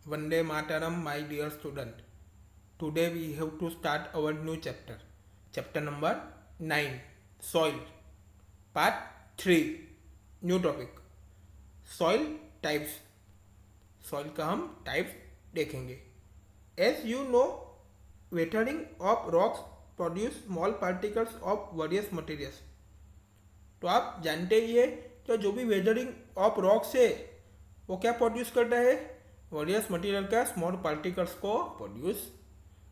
Vande Mataram, my dear student. Today we have to start our new chapter. Chapter number 9, Soil. Part 3, new topic. Soil types. Soil का हम types देखेंगे. As you know, weathering of rocks produce small particles of various materials. तो आप जानते ही है तो जो भी वेदरिंग ऑफ रॉक्स है वो क्या प्रोड्यूस करता है, वेरियस मटेरियल का स्मॉल पार्टिकल्स को प्रोड्यूस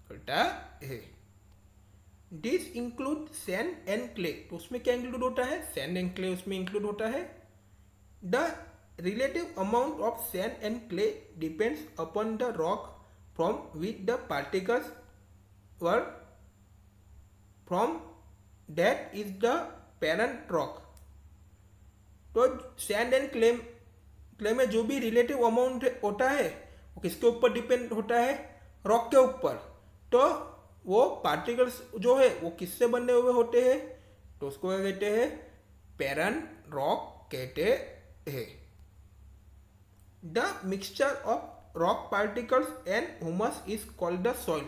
करता है. This include sand and clay. तो उसमें क्या इंक्लूड होता है, सैंड एंड क्ले उसमें इंक्लूड होता है. The relative amount of sand and clay depends upon the rock from which the particles were from that is the parent rock. तो sand and clay में जो भी रिलेटिव अमाउंट होता है वो किसके ऊपर डिपेंड होता है, रॉक के ऊपर. तो वो पार्टिकल्स जो है वो किससे बने हुए होते हैं, तो उसको क्या कहते हैं, पेरेंट रॉक कहते हैं. The mixture of rock particles and humus is called the soil.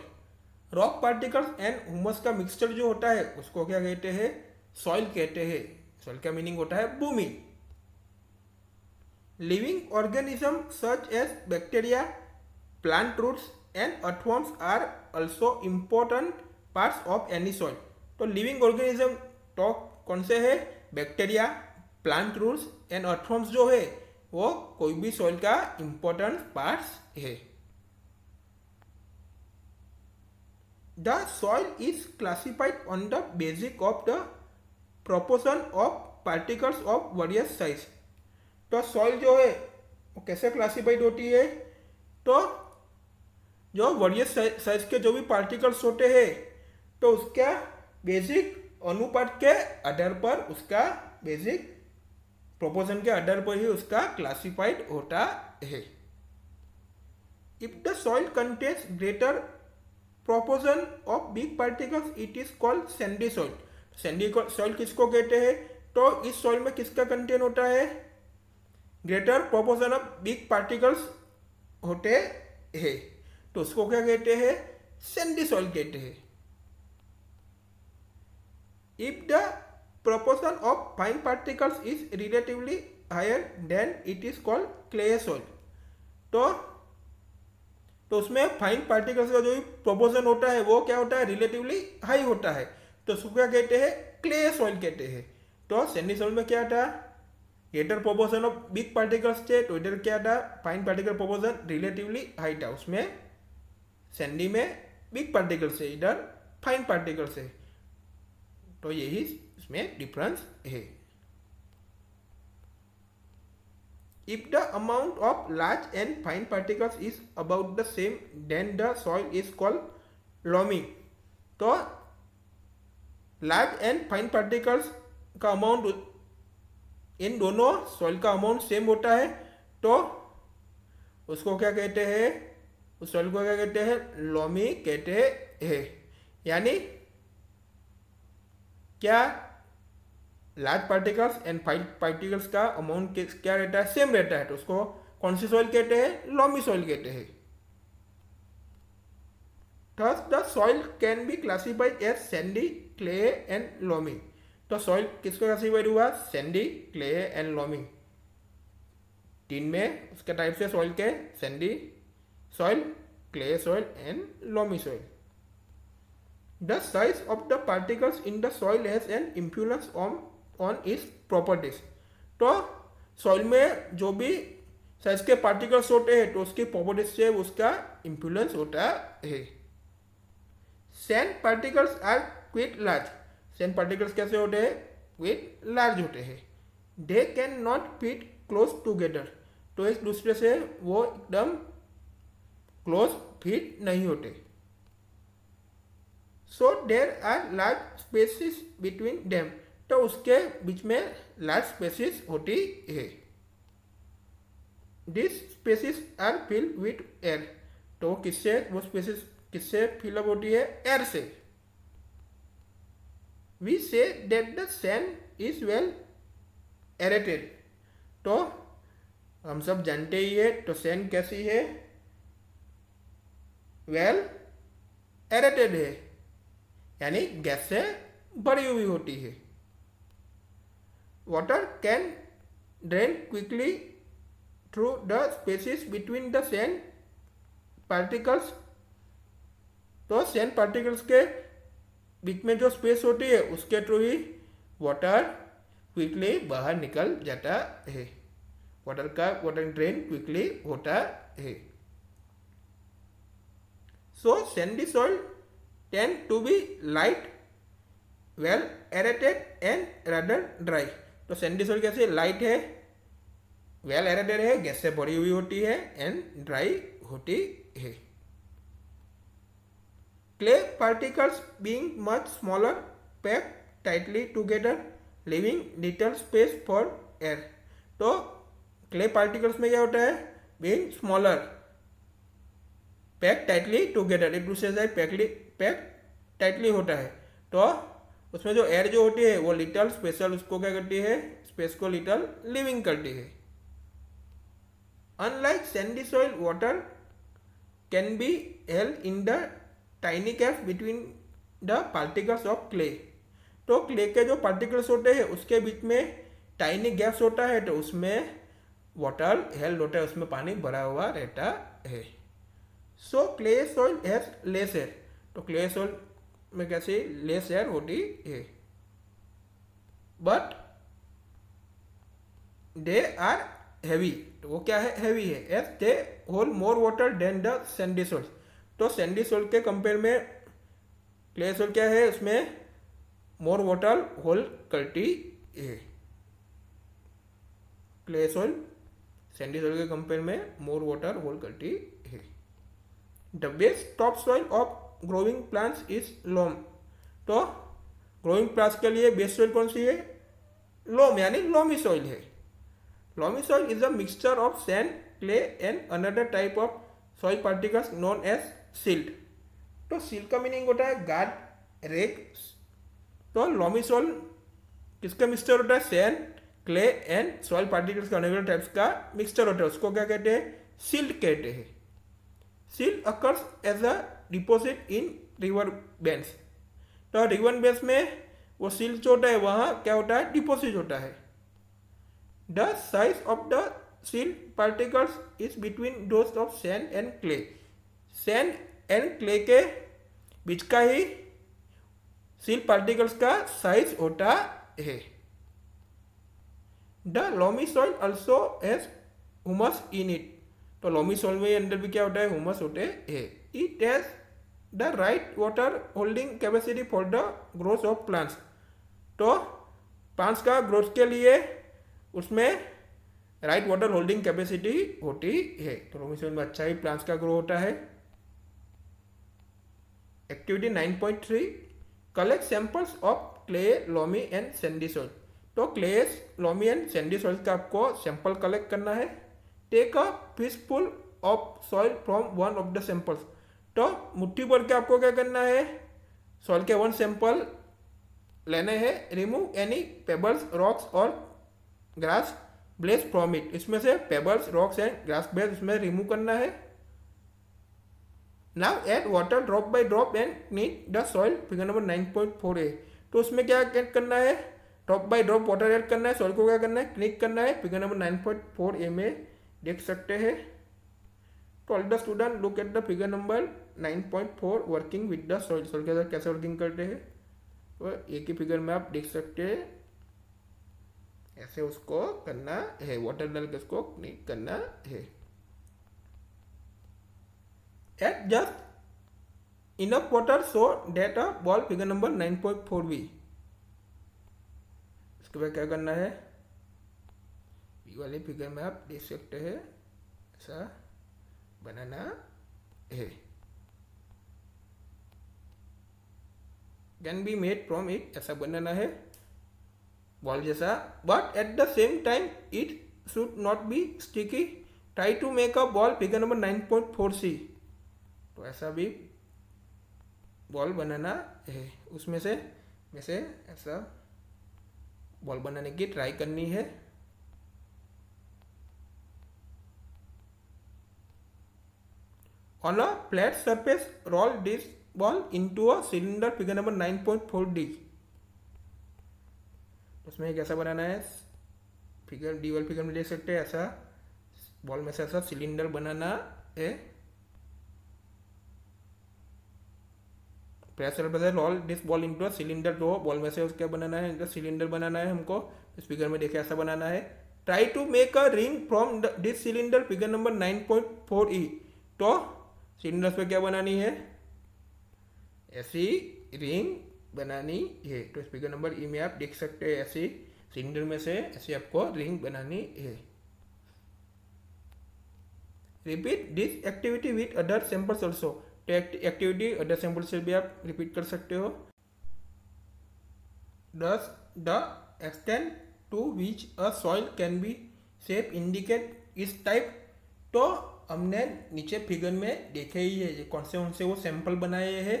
Rock particles and humus का मिक्सचर जो होता है उसको क्या कहते हैं, सॉइल कहते हैं. सॉइल का मीनिंग होता है भूमि. Living organism such as bacteria, plant roots and earthworms are also important parts of any soil. तो लिविंग ऑर्गेनिज्म तो कौन से है, bacteria, plant roots and earthworms जो है वो कोई भी सॉइल का इम्पोर्टेंट पार्ट्स है. The soil is classified on the basis of the proportion of particles of various size. तो सॉइल जो है वो कैसे क्लासिफाइड होती है, तो जो वेरियस साइज के जो भी पार्टिकल्स होते हैं तो उसका बेसिक अनुपात के आधार पर, उसका बेसिक प्रोपोर्शन के आधार पर ही उसका क्लासिफाइड होता है. If the soil contains greater proportion of big particles it is called Sandy soil. Sandy soil किसको कहते हैं, तो इस सॉइल में किसका कंटेंट होता है, greater proportion of big particles होते हैं, तो उसको क्या कहते हैं, सैंडी सॉइल कहते हैं. If the proportion of fine particles is relatively higher then it is called clay soil. तो उसमें फाइन पार्टिकल्स का जो भी प्रोपोर्शन होता है वो क्या होता है, रिलेटिवली हाई होता है, तो उसको क्या कहते हैं, क्ले सॉइल कहते हैं. तो सैंडी सॉइल में क्या था, greater proportion of big particles थे, तो इधर क्या था, fine particle proportion relatively high था. उसमें सैंडी में बिग पार्टिकल्स है, इधर फाइन पार्टिकल्स है, तो यही इसमें डिफरेंस है. If the amount of large and fine particles is about the same, then the soil is called loamy. तो लार्ज एंड फाइन पार्टिकल्स का अमाउंट, इन दोनों सॉइल का अमाउंट सेम होता है, तो उसको क्या कहते हैं, उस सॉइल को क्या कहते हैं, लोमी कहते हैं. यानी क्या, large particles and fine particles का अमाउंट क्या रहता है, सेम रहता है, तो उसको कौन सी सॉइल कहते हैं, लोमी सॉइल कहते हैं. Thus the soil can be classified as sandy, clay and loamy. तो सॉइल किसको क्लासिफाइड हुआ, सैंडी, क्ले एंड लोमी. तीन में उसके टाइप से सॉइल के, Sandy soil, clay soil and loamy soil. The size of the particles in the soil has an influence on its properties. तो soil में जो भी साइज के पार्टिकल्स होते हैं तो उसकी प्रॉपर्टीज से उसका इन्फ्लुएंस होता है. Sand particles are quite large. Sand particles कैसे होते हैं, क्विट लार्ज होते हैं. They can not fit close together. तो एक दूसरे से वो एकदम क्लोज फिट नहीं होते. So there are large spaces between them. तो उसके बीच में लार्ज स्पेसिस होती है. This spaces are filled with air. तो किससे वो स्पेसिस किससे फिलअप होती है, एयर से. We say that the sand is well aerated. तो हम सब जानते ही है, तो सैंड कैसी है, वेल एरेटेड है, यानी गैस से भरी हुई होती है। Water can drain quickly through the spaces between the sand particles. तो सैंड पार्टिकल्स के बीच में जो स्पेस होती है उसके थ्रू ही वाटर क्विकली बाहर निकल जाता है। वाटर ड्रेन क्विकली होता है। So sandy soil tend to be light, well aerated and rather dry. तो सैंडी सॉइल कैसे लाइट है, वेल एरेटेड है, गैस से भरी हुई होती है, एंड ड्राई होती है। Clay particles being much smaller packed tightly together, leaving little space for air। तो clay particles में क्या होता है, being smaller packed tightly together, एक दूसरे से packed tightly होता है, तो उसमें जो एयर जो होती है वो लिटल स्पेशल उसको क्या करती है, स्पेस को लिटल लिविंग करती है। Unlike Sandy soil, water can be held in the tiny gaps between the particles of clay. तो क्ले के जो पार्टिकल्स होते हैं उसके बीच में टाइनी गैप्स होता है, तो उसमें वाटर हेल्ड होता है, उसमें पानी भरा हुआ रहता है। So clay soil has less air. तो क्ले सॉइल में कैसे लेस एयर होती है, बट दे आर हैवी। तो वो क्या है, हैवी है, as they hold more water than the sandy soil. तो सैंडी सॉइल के कंपेयर में क्ले सॉइल क्या है, उसमें मोर वाटर होल्ड करती है। क्ले सॉइल सैंडी सॉइल के कंपेयर में मोर वाटर होल्ड करती है। The best top soil of growing plants is loam. तो ग्रोइंग प्लांट्स के लिए बेस्ट सॉइल कौन सी है, लोम, यानी लोमी सॉइल है। Loamy soil is a mixture of sand, clay and another type of soil particles known as silt. तो silt का meaning होता है गाद, रेक। तो लोमी सॉइल किसका मिक्सचर होता है, sand, clay and soil particles का अलग टाइप्स का मिक्सचर होता है, उसको क्या कहते हैं, सिल्ट कहते हैं। Silt occurs as a deposit in river beds. तो रिवर बेड्स में वो सिल्ट जो होता है वहाँ क्या होता है, डिपॉजिट होता है। The size of the silt particles is between those of sand and clay. Sand and clay के बीच का ही सिल्ट पार्टिकल्स का साइज होता है। The loamy soil also has humus in it. तो लोमी सॉइल में अंदर भी क्या होता है, हुमस होते हैं। It has the right water holding capacity for the growth of plants. तो प्लांट्स का ग्रोथ के लिए उसमें राइट वाटर होल्डिंग कैपेसिटी होती है। तो लोमी सॉइल में अच्छा ही प्लांट्स का ग्रो होता है। Activity 9.3 collect samples of clay, loamy and sandy soil. तो clay, loamy and sandy soil का आपको सैंपल कलेक्ट करना है। Take a fistful of soil from one of the samples. तो मुट्ठी भर के आपको क्या करना है, सॉइल के वन सैंपल लेने हैं। रिमूव एनी पेबल्स, रॉक्स और ग्रास ब्लेड्स फ्रॉम इट। इसमें से pebbles, rocks and grass blades इसमें रिमूव करना है। Now add water drop by drop and knead the soil, figure number 9.4a। तो उसमें क्या ऐड करना है, drop by drop water add करना है, सॉइल को क्या करना है, क्लिक करना है। फिगर नंबर 9.4a में देख सकते हैं। तो all the student look at the figure number 9.4 working with the soil. Soil के साथ कैसे वर्किंग करते हैं, तो एक ही फिगर में आप देख सकते हैं। ऐसे उसको करना है, वाटर डाल के उसको क्लिक करना है। Add just enough water so that a ball, figure number 9.4b। इसके बाद क्या करना है, बी वाले फिगर में आप देख सकते हैं, ऐसा बनाना है। Can be made from it, ऐसा बनाना है बॉल जैसा, but at the same time it should not be sticky. Try to make a ball, figure number 9.4c। तो ऐसा भी बॉल बनाना है, उसमें से वैसे ऐसा बॉल बनाने की ट्राई करनी है। On a flat surface roll this ball into a cylinder figure number 9.4D। उसमें कैसा बनाना है, फिगर डी वाल फिगर में देख सकते हैं, ऐसा बॉल में से ऐसा सिलेंडर बनाना है। प्रेशर पे roll this ball into a cylinder, तो बॉल में से क्या बनाना है, सिलेंडर बनाना है हमको। इस फिगर में देखिए ऐसा बनाना है। Try to make a ring from this cylinder figure number 9.4E। तो सिलेंडर पे क्या बनानी है, ऐसी रिंग बनानी है। तो इस फिगर नंबर ई में आप देख सकते हैं ऐसी सिलेंडर में से ऐसी आपको रिंग बनानी है। Repeat this activity with other samples also. तो एक्टिविटी अदर सैंपल से भी आप रिपीट कर सकते हो। Thus the extent to which a soil can be shape indicate its type। तो हमने नीचे फिगर में देखे ही है कौन से वो सैंपल बनाए हैं,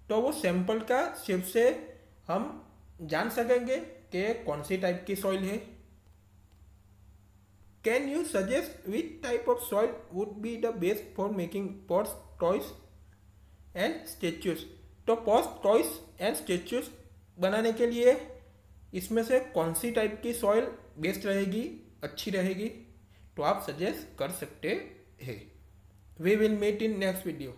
तो वो सैंपल का शेप से हम जान सकेंगे कि कौन सी टाइप की सॉइल है। Can you suggest which type of soil would be the best for making pots, toys and statues. तो पॉट्स, टॉयज एंड स्टेच्यूज बनाने के लिए इसमें से कौन सी टाइप की सॉइल बेस्ट रहेगी, अच्छी रहेगी, तो आप सजेस्ट कर सकते हैं। We will meet in next video.